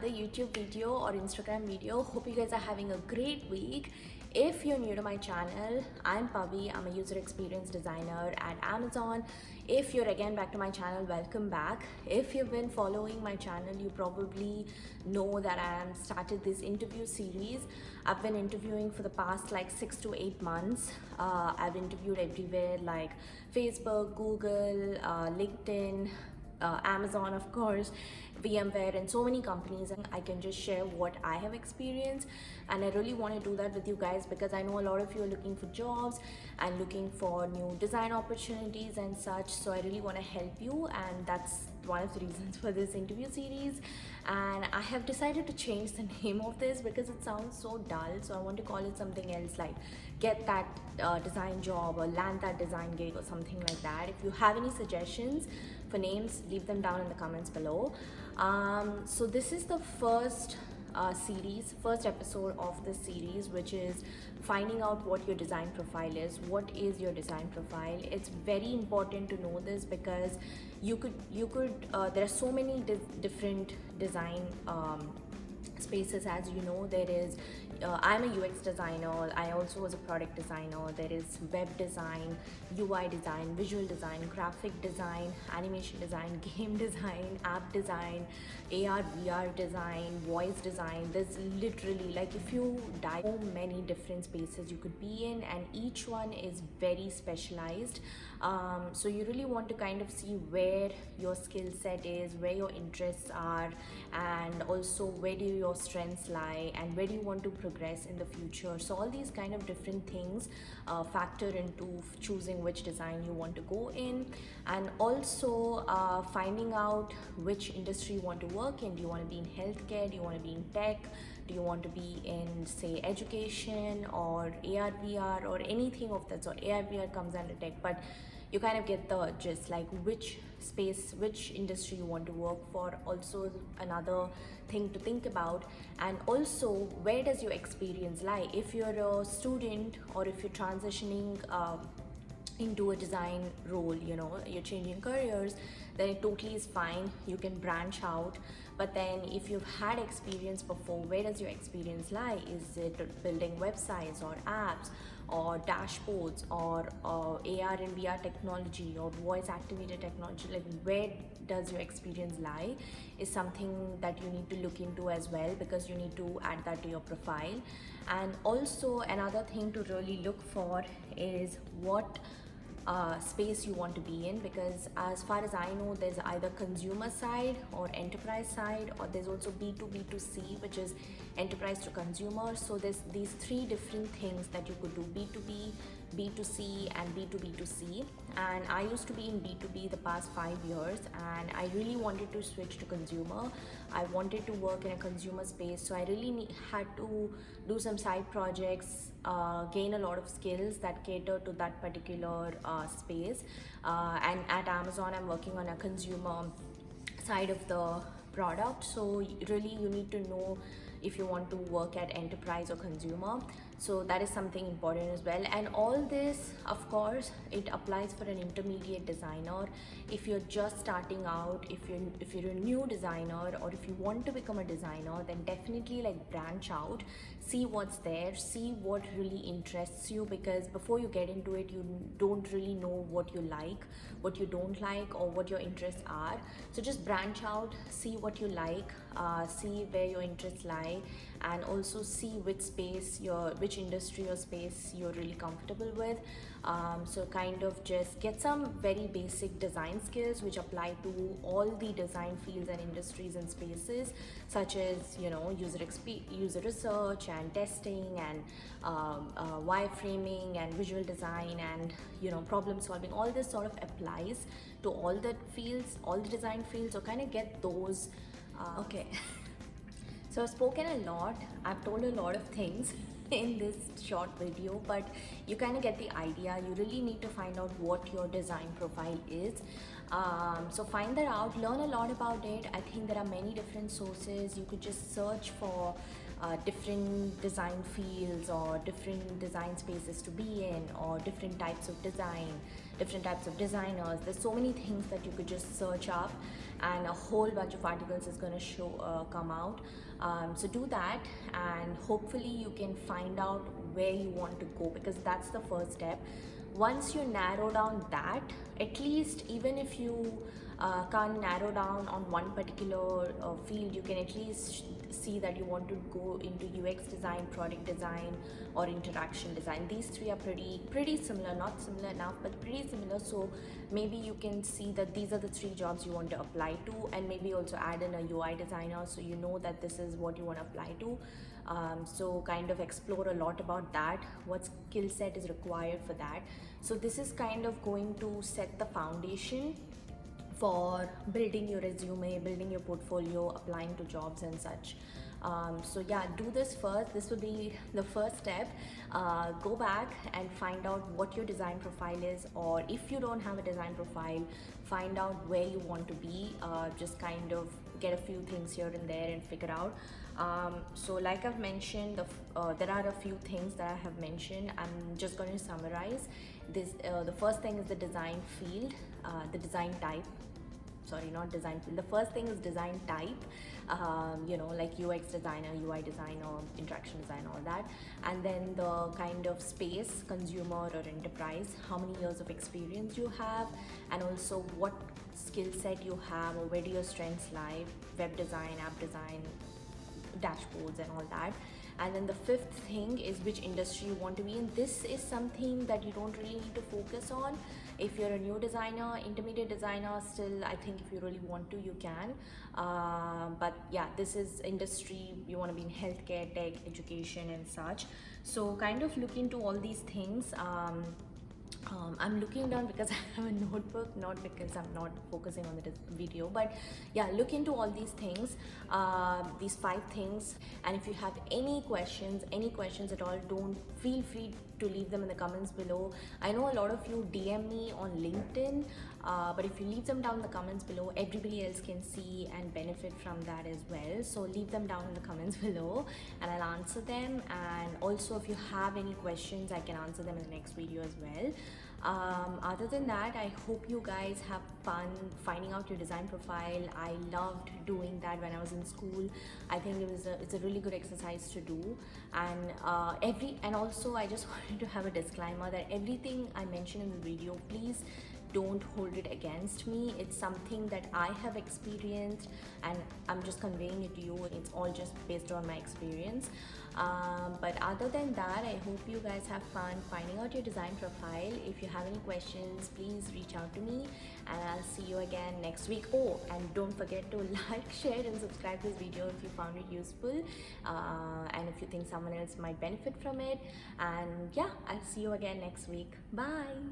another YouTube video or Instagram video. Hope you guys are having a great week. If you're new to my channel, I'm Pavi. I'm a user experience designer at Amazon. If you're again back to my channel, welcome back. If you've been following my channel, you probably know that I have started this interview series. I've been interviewing for the past like 6 to 8 months. I've interviewed everywhere like Facebook, Google, LinkedIn, Amazon, of course, VMware, and so many companies, and I can just share what I have experienced. And I really want to do that with you guys because I know a lot of you are looking for jobs and looking for new design opportunities and such. So I really want to help you, and that's one of the reasons for this interview series. And I have decided to change the name of this because it sounds so dull, so I want to call it something else, like get that design job or land that design gig or something like that. If you have any suggestions for names, leave them down in the comments below. So this is the first episode of this series, which is finding out what your design profile is. What is your design profile? It's very important to know this because there are so many different design spaces. As you know, there is I'm a UX designer. I also was a product designer. There is web design, UI design, visual design, graphic design, animation design, game design, app design, AR VR design, voice design. There's literally, like, if you dive, so many different spaces you could be in, and each one is very specialized. So you really want to kind of see where your skill set is, where your interests are, and also where do your strengths lie, and where do you want to progress in the future. So all these kind of different things factor into choosing which design you want to go in, and also finding out which industry you want to work in. Do you want to be in healthcare? Do you want to be in tech? Do you want to be in, say, education or AR VR or anything of that sort? AR VR comes under tech, but you kind of get the gist, like which space, which industry you want to work for. Also another thing to think about. And also, where does your experience lie? If you're a student or if you're transitioning into a design role, you're changing careers, then it totally is fine. You can branch out. But then if you've had experience before, where does your experience lie? Is it building websites or apps or dashboards or AR and VR technology or voice activated technology? Like, where does your experience lie is something that you need to look into as well, because you need to add that to your profile. And also another thing to really look for is what space you want to be in, because as far as I know, there's either consumer side or enterprise side, or there's also B2B2C, which is enterprise to consumer. So there's these three different things that you could do: B2B, B2C, and B2B2C. And I used to be in B2B the past 5 years, and I really wanted to switch to consumer. I wanted to work in a consumer space, so I really had to do some side projects, gain a lot of skills that cater to that particular space. And at Amazon, I'm working on a consumer side of the product. So really, you need to know if you want to work at enterprise or consumer. So that is something important as well. And all this, of course, it applies for an intermediate designer. If you're just starting out, if you're a new designer, or if you want to become a designer, then definitely, like, branch out, see what's there, see what really interests you, because before you get into it, you don't really know what you like, what you don't like, or what your interests are. So just branch out, see what you like, see where your interests lie, and also see which industry or space you're really comfortable with. So kind of just get some very basic design skills which apply to all the design fields and industries and spaces, such as user research and testing and wireframing and visual design and problem solving. All this sort of applies to all the fields, all the design fields. So kind of get those. Okay. So I've spoken a lot, I've told a lot of things in this short video, but you kind of get the idea. You really need to find out what your design profile is. So find that out, learn a lot about it. I think there are many different sources. You could just search for different design fields or different design spaces to be in, or different types of design, different types of designers. There's so many things that you could just search up, and a whole bunch of articles is going to come out. So do that, and hopefully you can find out where you want to go, because that's the first step. Once you narrow down that, at least, even if you can't narrow down on one particular field, you can at least see that you want to go into UX design, product design, or interaction design. These three are pretty similar, not similar enough, but pretty similar. So maybe you can see that these are the three jobs you want to apply to, and maybe also add in a UI designer, so you know that this is what you want to apply to. So kind of explore a lot about that, what skill set is required for that. So this is kind of going to set the foundation for building your resume, building your portfolio, applying to jobs and such. So yeah, do this first. This will be the first step. Go back and find out what your design profile is, or if you don't have a design profile, find out where you want to be. Just kind of get a few things here and there and figure out. So like I've mentioned, there are a few things that I have mentioned. I'm just going to summarize this. The first thing is the design field, the design type. Sorry, not design field. The first thing is design type, like UX designer, UI designer, interaction design, all that. And then the kind of space, consumer or enterprise, how many years of experience you have, and also what skill set you have, or where do your strengths lie, web design, app design, dashboards and all that. And then the fifth thing is which industry you want to be in. This is something that you don't really need to focus on. If you're a new designer, intermediate designer, still I think if you really want to, you can. But yeah, this is industry, you want to be in healthcare, tech, education and such. So kind of look into all these things. I'm looking down because I have a notebook, not because I'm not focusing on the video, but yeah, look into all these things, these 5 things. And if you have any questions at all, don't feel free to leave them in the comments below. I know a lot of you DM me on LinkedIn, but if you leave them down in the comments below, everybody else can see and benefit from that as well. So leave them down in the comments below and I'll answer them. And also, if you have any questions, I can answer them in the next video as well. Other than that, I hope you guys have fun finding out your design profile. I loved doing that when I was in school. I think it's a really good exercise to do. And also I just wanted to have a disclaimer that everything I mentioned in the video, please don't hold it against me. It's something that I have experienced and I'm just conveying it to you. It's all just based on my experience. But other than that, I hope you guys have fun finding out your design profile. If you have any questions, please reach out to me and I'll see you again next week. Oh, and don't forget to like, share and subscribe this video if you found it useful, and if you think someone else might benefit from it. And yeah, I'll see you again next week. Bye.